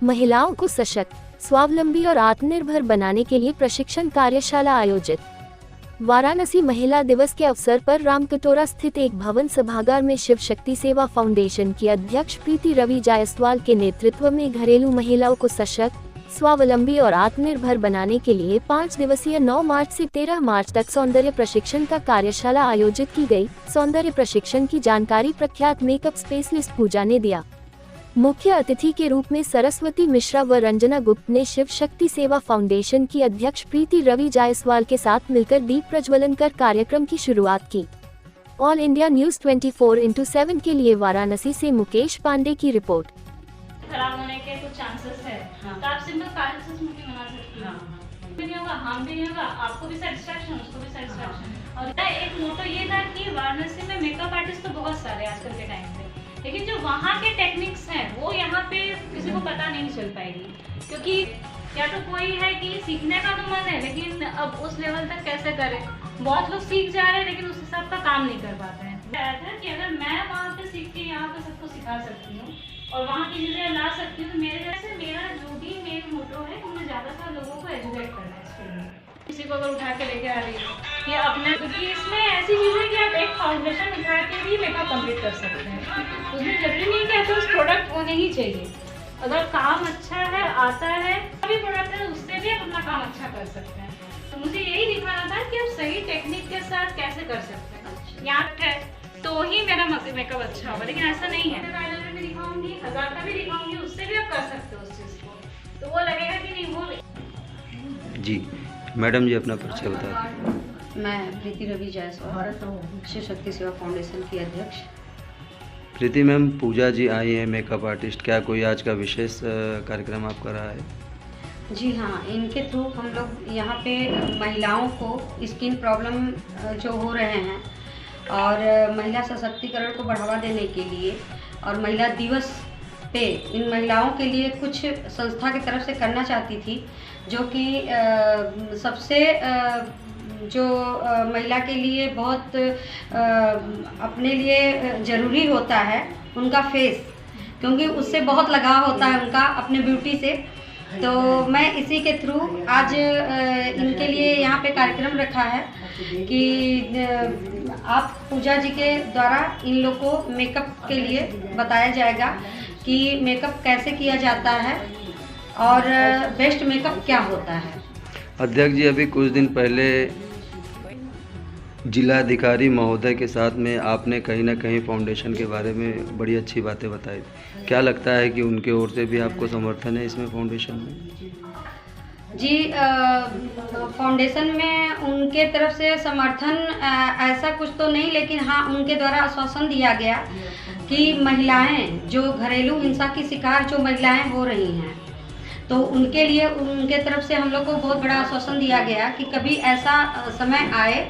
महिलाओं को सशक्त, स्वावलंबी और आत्मनिर्भर बनाने के लिए प्रशिक्षण कार्यशाला आयोजित। वाराणसी महिला दिवस के अवसर पर रामकटोरा स्थित एक भवन सभागार में शिव शक्ति सेवा फाउंडेशन की अध्यक्ष प्रीति रवि जायसवाल के नेतृत्व में घरेलू महिलाओं को सशक्त, स्वावलंबी और आत्मनिर्भर बनाने के लिए 5 दिवसीय 9 मार्च से 13 मार्च तक सौंदर्य प्रशिक्षण का कार्यशाला आयोजित की गई। सौंदर्य प्रशिक्षण की जानकारी प्रख्यात मेकअप स्पेशलिस्ट पूजा ने दिया। मुख्य अतिथि के रूप में सरस्वती मिश्रा व रंजना गुप्त ने शिव शक्ति सेवा फाउंडेशन की अध्यक्ष प्रीति रवि जायसवाल के साथ मिलकर दीप प्रज्वलन कर कार्यक्रम की शुरुआत की। ऑल इंडिया न्यूज 24/7 के लिए वाराणसी से मुकेश पांडे की रिपोर्ट। खराब होने के कुछ चांसेस है, तो आप सिंपल काजल से स्मूथी बना सकती हैं। भी नहीं होगा, हार्म भी नहीं होगा, आपको भी सेटिस्फैक्शन, उसको भी सेटिस्फैक्शन। और एक मोटो ये था कि वाराणसी में मेकअप आर्टिस्ट तो बहुत सारे आजकल के टाइम पे, लेकिन जो वहाँ के टेक्निक्स हैं वो यहाँ पे किसी को पता नहीं चल पाएगी, क्योंकि या तो कोई है कि सीखने का तो मन है, लेकिन अब उस लेवल तक कैसे करें। बहुत लोग सीख जा रहे हैं लेकिन उस हिसाब का काम नहीं कर पाते हैं। था कि अगर मैं वहाँ पे सीख के यहाँ पे सबको सिखा सकती हूँ और वहाँ की चीज़ें ला सकती हूँ, तो मेरे जैसे मेरा जो भी मेन मोटो है कि मैं ज़्यादातर लोगों को एजुकेट करना है इसके लिए। किसी को अगर उठा के लेके आ रही है कि अपने, क्योंकि इसमें ऐसी चीज़ है कि आप एक फाउंडेशन उठा के भी मेकअप कंप्लीट कर सकते हैं। उसमें जरूरी नहीं कि आपको उस प्रोडक्ट होने ही चाहिए। अगर काम अच्छा है, आता है, अभी प्रोडक्ट है, उससे भी आप अपना काम अच्छा कर सकते हैं। तो मुझे यही दिखाना था कि आप सही टेक्निक के साथ कैसे कर सकते हैं। यहाँ है तो ही मेरा मेकअप अच्छा होगा, लेकिन ऐसा नहीं है। ब्राइडल में भी दिखाऊंगी, 1000 का भी दिखाऊंगी, उससे भी आप कर सकते हो उस चीज़ को, तो वो लगेगा कि नहीं वो। जी मैडम जी, अपना परिचय बता दें। मैं प्रीति रवि जायसवाल, शिव शक्ति सेवा फाउंडेशन की अध्यक्ष। प्रीति मैम, पूजा जी आई हैं मेकअप आर्टिस्ट, क्या कोई आज का विशेष कार्यक्रम आपका रहा है? जी हाँ, इनके थ्रू हम लोग यहाँ पे महिलाओं को स्किन प्रॉब्लम जो हो रहे हैं और महिला सशक्तिकरण को बढ़ावा देने के लिए और महिला दिवस पे इन महिलाओं के लिए कुछ संस्था की तरफ से करना चाहती थी, जो कि सबसे जो महिला के लिए बहुत अपने लिए ज़रूरी होता है उनका फेस, क्योंकि उससे बहुत लगाव होता है उनका अपने ब्यूटी से। तो मैं इसी के थ्रू आज इनके लिए यहाँ पे कार्यक्रम रखा है कि आप पूजा जी के द्वारा इन लोग को मेकअप के लिए बताया जाएगा कि मेकअप कैसे किया जाता है और बेस्ट मेकअप क्या होता है। अध्यक्ष जी, अभी कुछ दिन पहले जिलाधिकारी महोदय के साथ में आपने कहीं ना कहीं फाउंडेशन के बारे में बड़ी अच्छी बातें बताई। क्या लगता है कि उनके ओर से भी आपको समर्थन है इसमें फाउंडेशन में? जी, फाउंडेशन में उनके तरफ से समर्थन ऐसा कुछ तो नहीं, लेकिन हाँ उनके द्वारा आश्वासन दिया गया कि महिलाएं जो घरेलू हिंसा की शिकार जो महिलाएं हो रही हैं, तो उनके लिए उनके तरफ से हम लोग को बहुत बड़ा आश्वासन दिया गया कि कभी ऐसा समय आए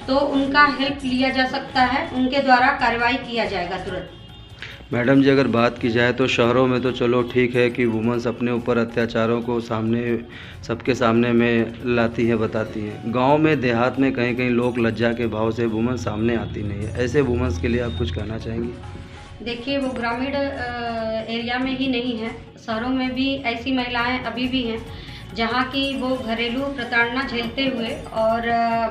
तो उनका हेल्प लिया जा सकता है, उनके द्वारा कार्रवाई किया जाएगा तुरंत। मैडम जी, अगर बात की जाए तो शहरों में तो चलो ठीक है कि वुमेंस अपने ऊपर अत्याचारों को सामने सबके सामने में लाती हैं, बताती हैं। गांव में देहात में कहीं कहीं लोग लज्जा के भाव से वुमेन सामने आती नहीं है। ऐसे वुमेंस के लिए आप कुछ कहना चाहेंगी? देखिए, वो ग्रामीण एरिया में ही नहीं है, शहरों में भी ऐसी महिलाएं अभी भी हैं जहाँ की वो घरेलू प्रताड़ना झेलते हुए और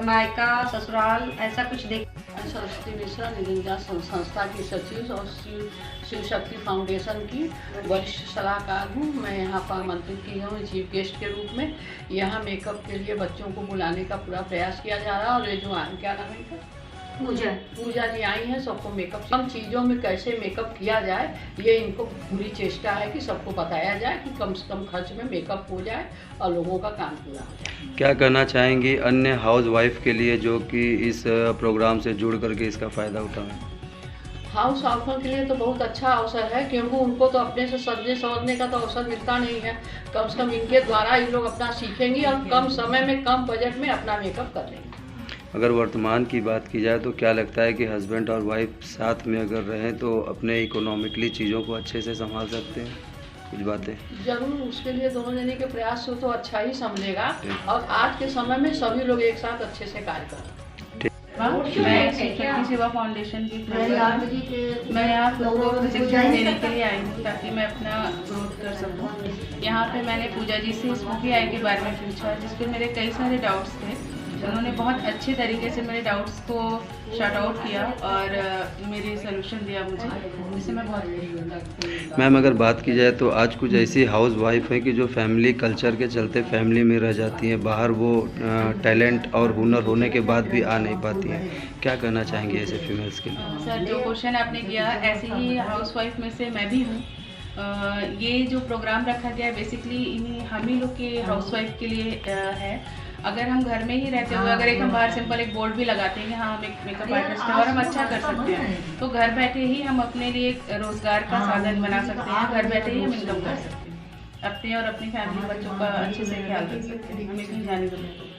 मायका ससुराल ऐसा कुछ देख। सरस्वती मिश्रा निरंजन संस्था की सचिव और शिव शक्ति फाउंडेशन की वरिष्ठ सलाहकार हूँ। मैं यहाँ पर आमंत्रित की हूँ चीफ गेस्ट के रूप में। यहाँ मेकअप के लिए बच्चों को बुलाने का पूरा प्रयास किया जा रहा है। और ये जो क्या नाम है इनका, पूजा जी आई हैं, सबको मेकअप, कम चीज़ों में कैसे मेकअप किया जाए, ये इनको पूरी चेष्टा है कि सबको बताया जाए कि कम से कम खर्च में मेकअप हो जाए और लोगों का काम पूरा हो जाए। क्या कहना चाहेंगी अन्य हाउस वाइफ के लिए जो कि इस प्रोग्राम से जुड़ करके इसका फ़ायदा उठाएं? हाउस वाइफों के लिए तो बहुत अच्छा अवसर है, क्योंकि उनको तो अपने से सजने संवरने का तो अवसर मिलता नहीं है। कम से कम इनके द्वारा ये लोग अपना सीखेंगी और कम समय में कम बजट में अपना मेकअप कर लेंगे। अगर वर्तमान की बात की जाए तो क्या लगता है कि हस्बैंड और वाइफ साथ में अगर रहें तो अपने इकोनॉमिकली चीज़ों को अच्छे से संभाल सकते हैं? कुछ बातें जरूर, उसके लिए दोनों जने के प्रयास से तो अच्छा ही संभलेगा और आज के समय में सभी लोग एक साथ अच्छे से कार्य कर रहे हैं। मैं शिव शक्ति सेवा फाउंडेशन की प्रेसिडेंट। मैं यहाँ खुद को प्रशिक्षण देने के लिए आई हूँ ताकि मैं अपना ग्रोथ कर सकूँ। यहाँ पे मैंने पूजा जी से स्मोकी आई के बारे में पूछा, जिसपे मेरे कई सारे डाउट्स थे। उन्होंने बहुत अच्छे तरीके से मेरे डाउट्स को शॉर्ट आउट किया और मेरे सलूशन दिया मुझे, जिससे मैं बहुत। मैम अगर बात की जाए तो आज कुछ ऐसी हाउस वाइफ हैं कि जो फैमिली कल्चर के चलते फैमिली में रह जाती हैं, बाहर वो टैलेंट और हुनर होने के बाद भी आ नहीं पाती हैं, क्या कहना चाहेंगे ऐसे फीमेल्स के लिए? सर, जो क्वेश्चन आपने किया, ऐसे ही हाउस वाइफ में से मैं भी हूँ। ये जो प्रोग्राम रखा गया है बेसिकली हम ही लोग के हाउस वाइफ के लिए है। अगर हम घर में ही रहते हुए अगर हम बाहर सिंपल एक बोर्ड भी लगाते हैं कि हाँ हम एक मेकअप आर्टिस्ट हैं और हम अच्छा कर सकते हैं, तो घर बैठे ही हम अपने लिए एक रोज़गार का साधन बना सकते हैं। घर बैठे ही हम इनकम कर सकते हैं, अपने और अपनी फैमिली बच्चों का अच्छे से ख्याल रख सकते हैं, हमें कहीं जाने की जरूरत नहीं।